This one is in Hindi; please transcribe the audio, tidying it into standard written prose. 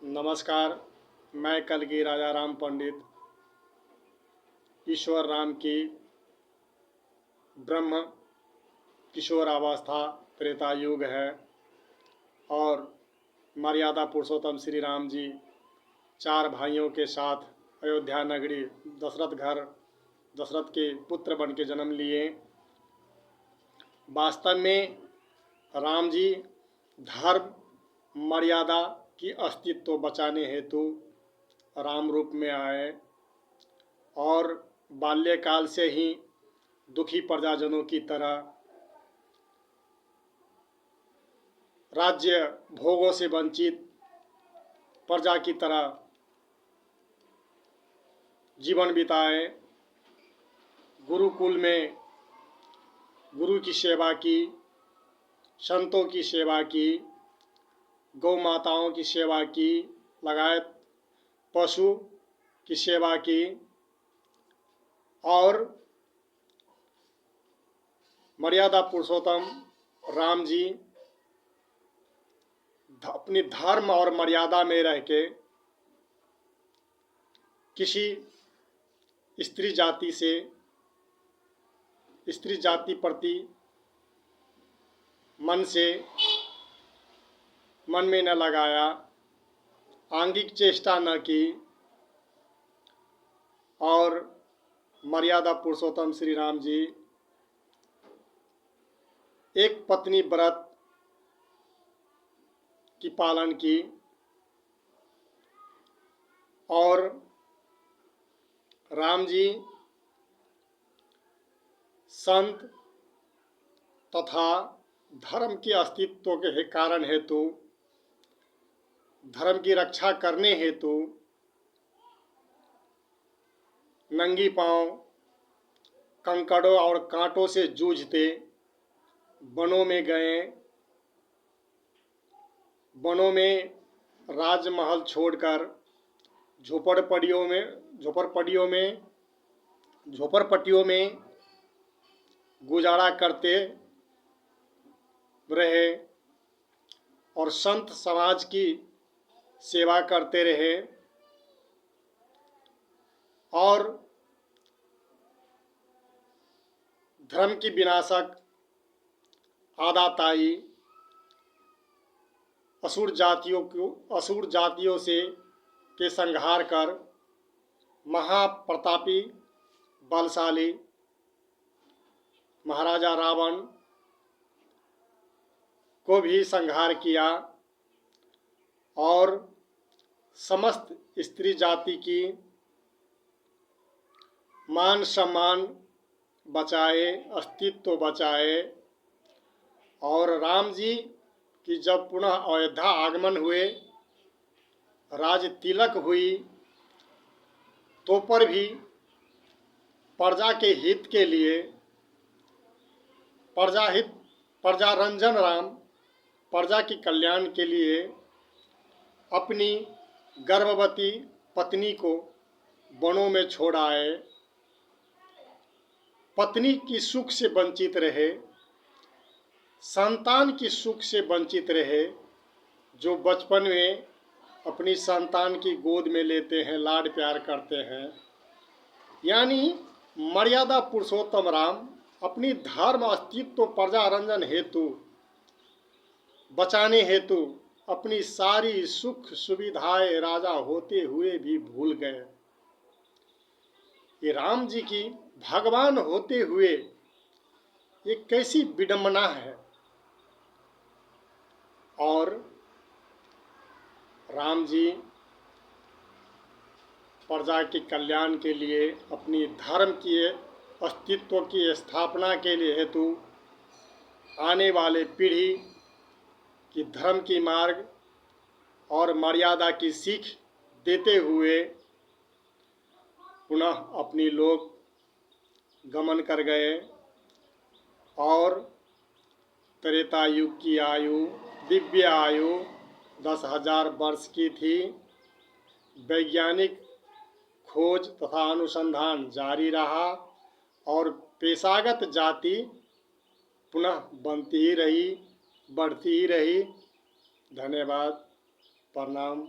नमस्कार। मैं कलगी राजा राम पंडित ईश्वर राम की ब्रह्म किशोरावस्था त्रेता युग है और मर्यादा पुरुषोत्तम श्री राम जी 4 भाइयों के साथ अयोध्या नगरी दशरथ के पुत्र बन के जन्म लिए। वास्तव में राम जी धर्म मर्यादा की अस्तित्व बचाने हेतु राम रूप में आए और बाल्यकाल से ही दुखी प्रजाजनों की तरह राज्य भोगों से वंचित प्रजा की तरह जीवन बिताए। गुरुकुल में गुरु की सेवा की, संतों की सेवा की, गौ माताओं की सेवा की, लगायत पशु की सेवा की और मर्यादा पुरुषोत्तम राम जी अपनी धर्म और मर्यादा में रह के किसी स्त्री जाति प्रति मन में न लगाया, आंगिक चेष्टा न की और मर्यादा पुरुषोत्तम श्री राम जी एक पत्नी व्रत की पालन की और राम जी संत तथा धर्म के अस्तित्व के कारण हेतु, धर्म की रक्षा करने हेतु नंगी पांव कंकड़ों और कांटों से जूझते वनों में गए। वनों में राजमहल छोड़कर झोपड़पट्टियों में गुजारा करते रहे और संत समाज की सेवा करते रहे और धर्म की विनाशक आदाताई असुर जातियों से के संहार कर महाप्रतापी बलशाली महाराजा रावण को भी संहार किया और समस्त स्त्री जाति की मान सम्मान बचाए, अस्तित्व बचाए। और राम जी की जब पुनः अयोध्या आगमन हुए, राज तिलक हुई, तो पर भी प्रजा के हित के लिए प्रजारंजन राम प्रजा के कल्याण के लिए अपनी गर्भवती पत्नी को वनों में छोड़ आए। पत्नी की सुख से वंचित रहे, संतान की सुख से वंचित रहे, जो बचपन में अपनी संतान की गोद में लेते हैं, लाड प्यार करते हैं। यानी मर्यादा पुरुषोत्तम राम अपनी धर्म अस्तित्व प्रजारंजन हेतु बचाने हेतु अपनी सारी सुख सुविधाएं राजा होते हुए भी भूल गए। ये राम जी की भगवान होते हुए ये कैसी विडंबना है। और राम जी प्रजा के कल्याण के लिए अपनी धर्म के अस्तित्व की स्थापना के लिए हेतु आने वाले पीढ़ी की धर्म की मार्ग और मर्यादा की सीख देते हुए पुनः अपनी लोक गमन कर गए और त्रेता युग की आयु, दिव्य आयु 10,000 वर्ष की थी। वैज्ञानिक खोज तथा अनुसंधान जारी रहा और पेशागत जाति पुनः बनती ही रही, बढ़ती ही रही। धन्यवाद, प्रणाम।